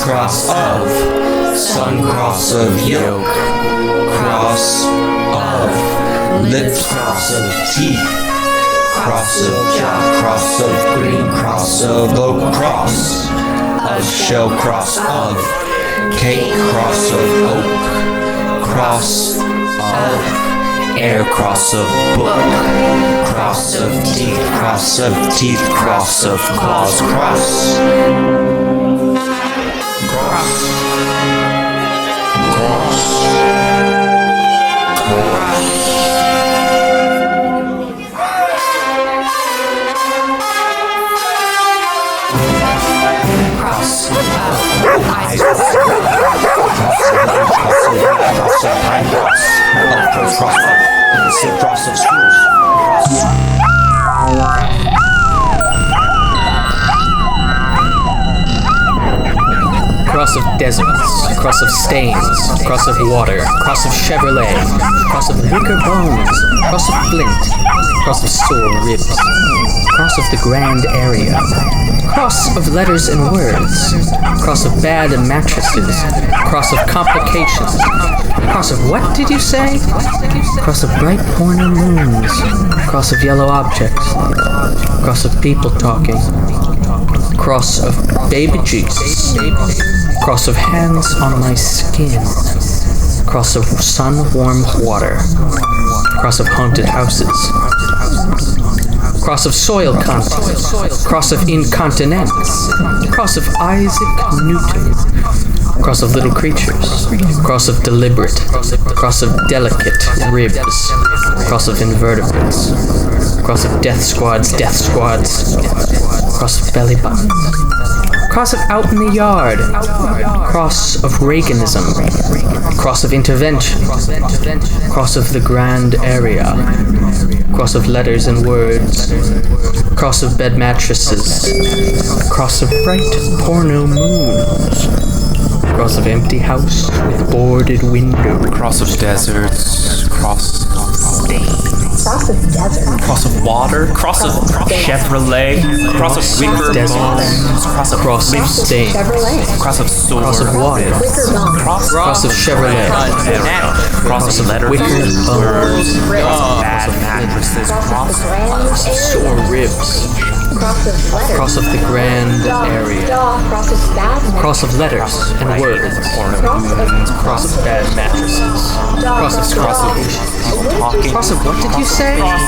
cross of, sun cross of yoke, cross of, lips cross of teeth, cross of jaw, cross of green, cross of oak, cross of shell, cross of cake, cross of oak, cross of air, cross of book, cross of teeth, cross of teeth, cross of claws, cross. Cross of schools. Cross of deserts, cross of stains, cross of water, cross of Chevrolet, cross of wicker bones, cross of flint, cross of sore ribs, cross of the grand area, cross of letters and words, cross of bad mattresses, cross of complications, cross of what did you say? Cross of bright porno moons, cross of yellow objects, cross of people talking, cross of baby Jesus, cross of hands on my skin, cross of sun-warm water, cross of haunted houses, cross of soil content, cross of incontinence, cross of Isaac Newton, cross of little creatures, cross of deliberate, cross of delicate ribs, cross of invertebrates, cross of death squads, cross of belly buttons, cross of out in the yard, cross of Reaganism, cross of intervention, cross of the grand area, cross of letters and words, cross of bed mattresses, cross of bright porno moons, cross of empty house with boarded window, cross of deserts, cross of stains, cross of desert, cross of water, cross of Chevrolet, cross of wicker bones, cross of stains, cross of sore, cross of water, cross of Chevrolet, cross of letters, wicker bones, cross of bad mattresses, cross of sore ribs, cross of the grand area, cross of letters and words, cross of bad mattresses, cross of talking, cross of what did you say? Cross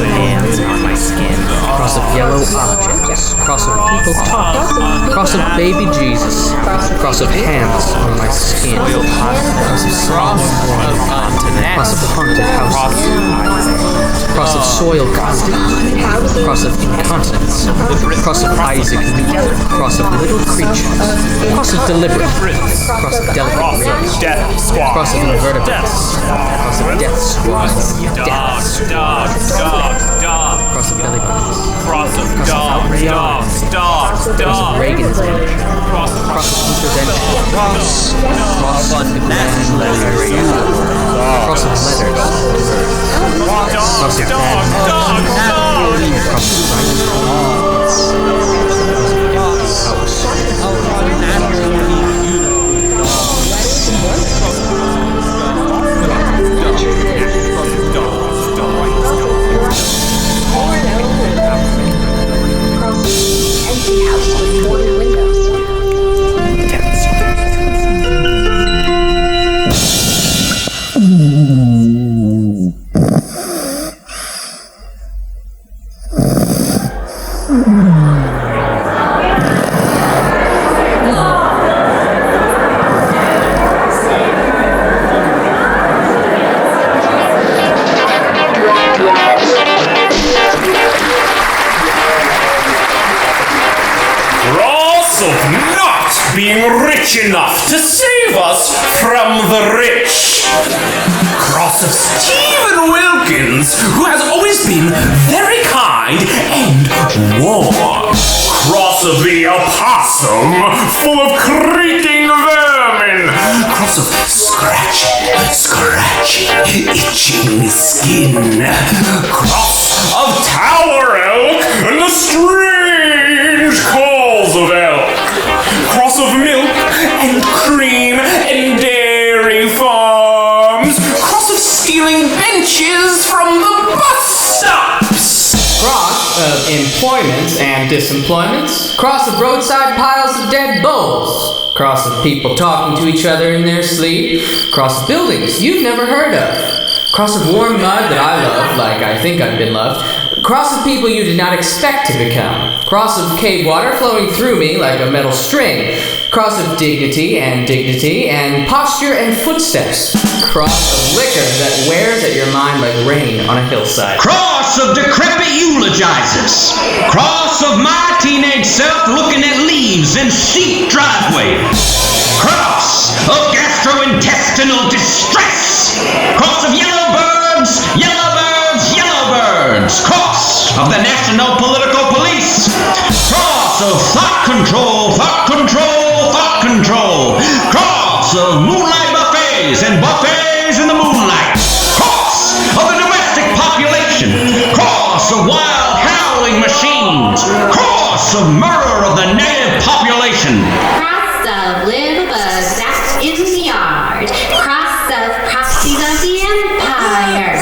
of hands on my skin, cross of yellow objects, cross of people talking, cross of baby Jesus, cross of hands on my skin, cross of strong cross of haunted houses, cross of soil content, cross of incontinence, cross of Isaac Newton, cross of little creatures, cross of deliberate, cross of delicate ribs, cross of invertebrates, cross of death squads, cross of belly buttons, cross of Reaganism, cross of intervention, cross of the grand area, cross of letters, cross of bad matters, cross of enough to save us from the rich. Cross of Stephen Wilkins, who has always been very kind and warm. Cross of the opossum, full of creaking vermin. Cross of scratching, itching skin. Cross of tower elk and the strange calls of elk. of employments and disemployments. Cross of roadside piles of dead bulls. Cross of people talking to each other in their sleep. Cross of buildings you've never heard of. Cross of warm mud that I love, like I think I've been loved. Cross of people you did not expect to become. Cross of cave water flowing through me like a metal string. Cross of dignity and posture and footsteps. Cross of liquor that wears at your mind like rain on a hillside. Cross of decrepit eulogizers. Cross of my teenage self looking at leaves in steep driveways. Cross of gastrointestinal distress. Cross of yellow birds, yellow birds, yellow birds. Cross of the National Political Police. Cross of thought control, thought control, thought control. Cross of moonlight buffets and buffets in the moonlight. Cross of the domestic population. Cross of wild howling machines. Cross of murder of the native population. Cross of little bugs out in the yard. Cross of proxies of the empire.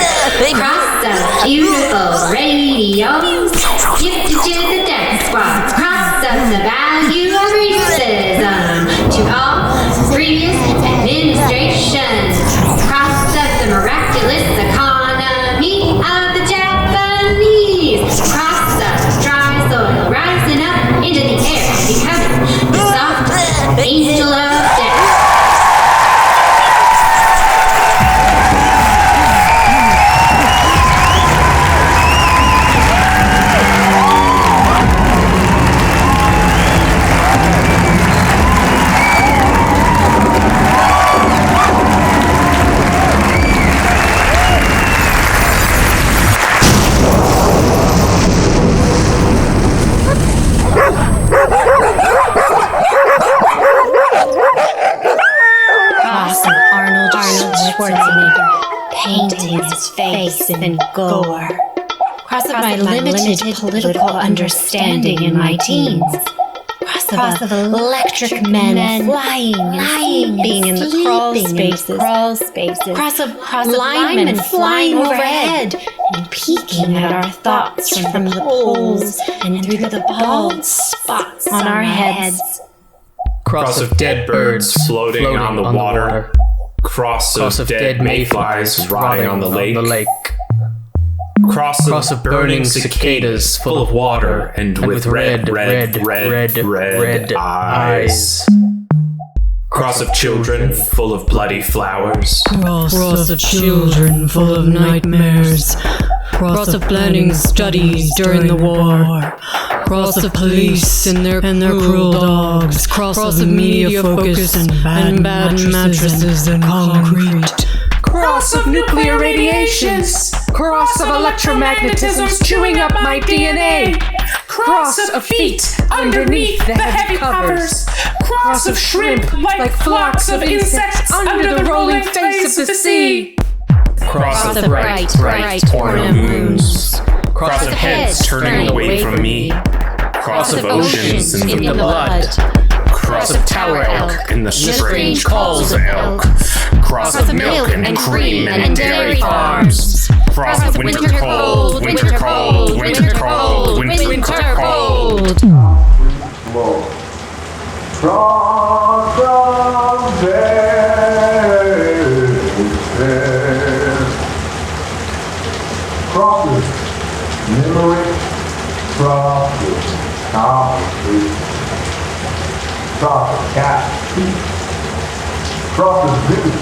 Cross of beautiful radios gifted to the death squad. Cross of the value of racism to all previous administrations. Cross of the miraculous economy of the Japanese. Cross of dry soil rising up into the air, becoming the soft angel of death. Painting his face in gore. Cross of my limited political understanding in my teens. Cross of electric men flying, being in the crawl spaces. Cross of linemen flying overhead and peeking at our thoughts from the poles and through the bald spots on our heads. Cross of dead birds floating on the water. Cross of dead mayflies rotting on the lake. Cross of burning cicadas full of water and with red eyes. Cross of children full of bloody flowers. Cross of children full of nightmares. Cross of planning studies during the war. Cross of police and their cruel dogs. Cross of the media focus and bad mattresses and concrete. Cross of nuclear radiations. Cross of electromagnetisms chewing up my DNA. Cross of feet underneath the heavy covers. Cross of shrimp like flocks of insects under the rolling face of the sea. Cross of bright porno moons. Cross of heads turning away from me. Cross of oceans in the blood. Cross of tower elk in the strange calls of elk. Cross of milk and cream and dairy farms. Cross of winter cold, winter cold, winter cold, winter cold. Cross of days. Crosses memory, crosses concrete, crosses cat feet, crosses beauty,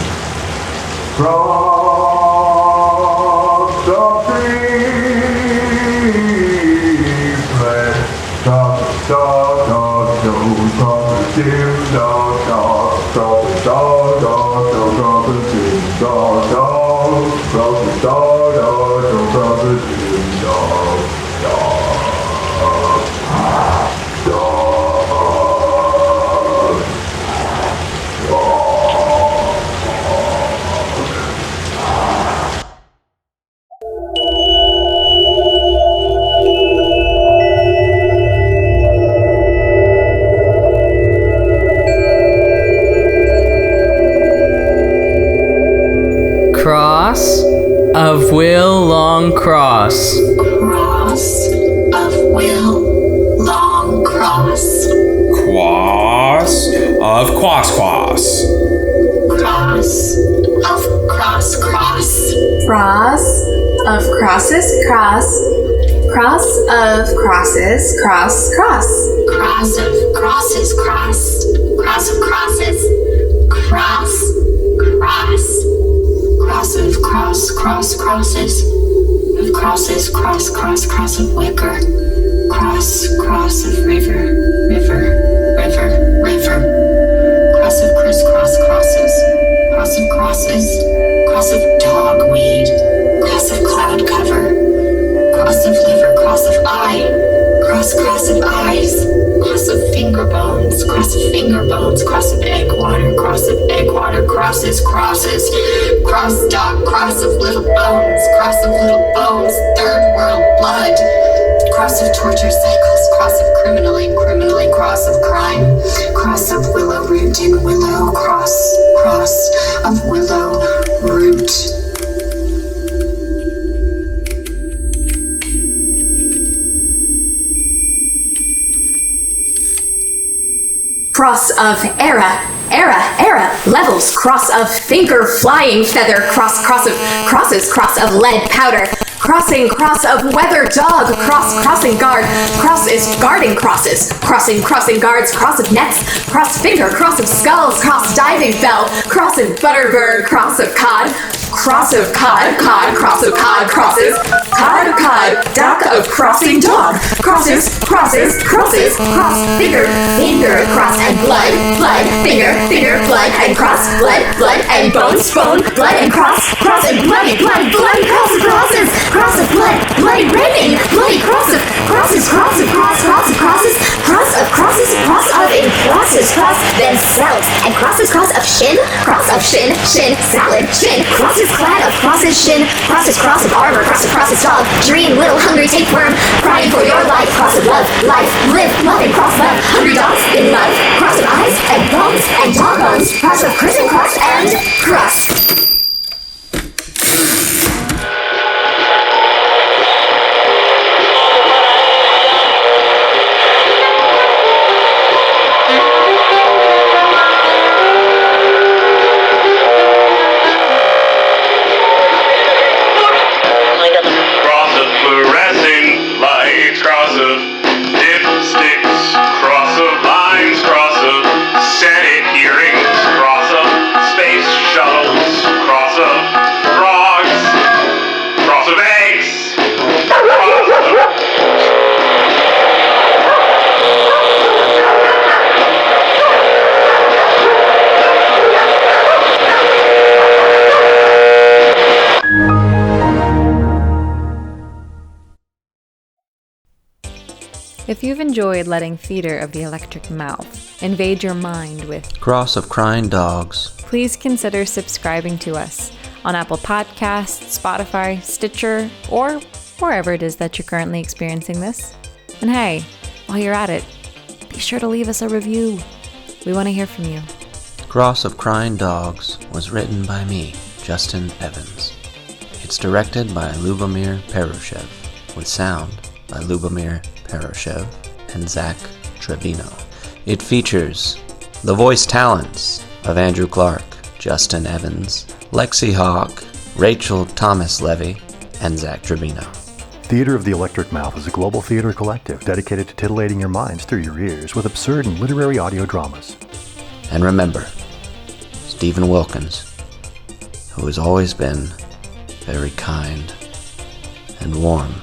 cross of trees, crosses dog, crosses Jim, dog, crosses dog, crosses Jim, dog, crosses dog, crosses Jim, dog. Cross of Will Longcross. cross. Cross of cross. Cross of crosses, cross. Cross of crosses, cross. Cross of crosses, cross. Cross of crosses. Cross of crosses. Of crosses, cross of wicker. Cross of river. Cross of crisscross crosses. Cross of dogweed. Cross of cloud cover. Cross of liver, cross of eye. Cross of eyes. Cross of finger bones. Cross of egg water. Cross of egg water. Crosses. Cross dog, cross of little bones. Third world blood. Cross of torture cycles. Cross of criminally. Cross of crime. Cross of willow root in willow. Cross of willow root. Cross of era, levels, cross of finger, flying feather, cross of crosses, cross of lead powder, crossing, cross of weather dog, crossing guard, cross is guarding crosses, crossing guards, cross of nets, cross finger, cross of skulls, cross diving bell, cross of butterbird, cross of cod, cross of cod, cross of cod, crosses, cod of cod, dock of crossing dog, crosses, cross finger, cross and blood, finger, blood and cross, blood and bones, blood and cross and bloody, crosses, cross of blood, bloody raining, bloody cross of crosses, cross of then cells, and crosses, cross of shin, salad, crosses, clad of crosses, shin, crosses, cross of armor, crosses, dog, dream, little hungry tapeworm, crying for your life, cross of love, life, live, love, and cross love, hungry dogs in love, cross of eyes and bones and dog bones, cross of criss and cross. If you've enjoyed letting Theater of the Electric Mouth invade your mind with Cross of Crying Dogs, please consider subscribing to us on Apple Podcasts, Spotify, Stitcher, or wherever it is that you're currently experiencing this. And hey, while you're at it, be sure to leave us a review. We want to hear from you. Cross of Crying Dogs was written by me, Justin Evans. It's directed by Lyubomir Parushev, with sound by Lyubomir Parushev and Zach Trebino. It features the voice talents of Andrew Clark, Justin Evans, Lexi Hauck, Rachel Thomas-Levy, and Zach Trebino. Theater of the Electric Mouth is a global theater collective dedicated to titillating your minds through your ears with absurd and literary audio dramas. And remember, Stephen Wilkins, who has always been very kind and warm.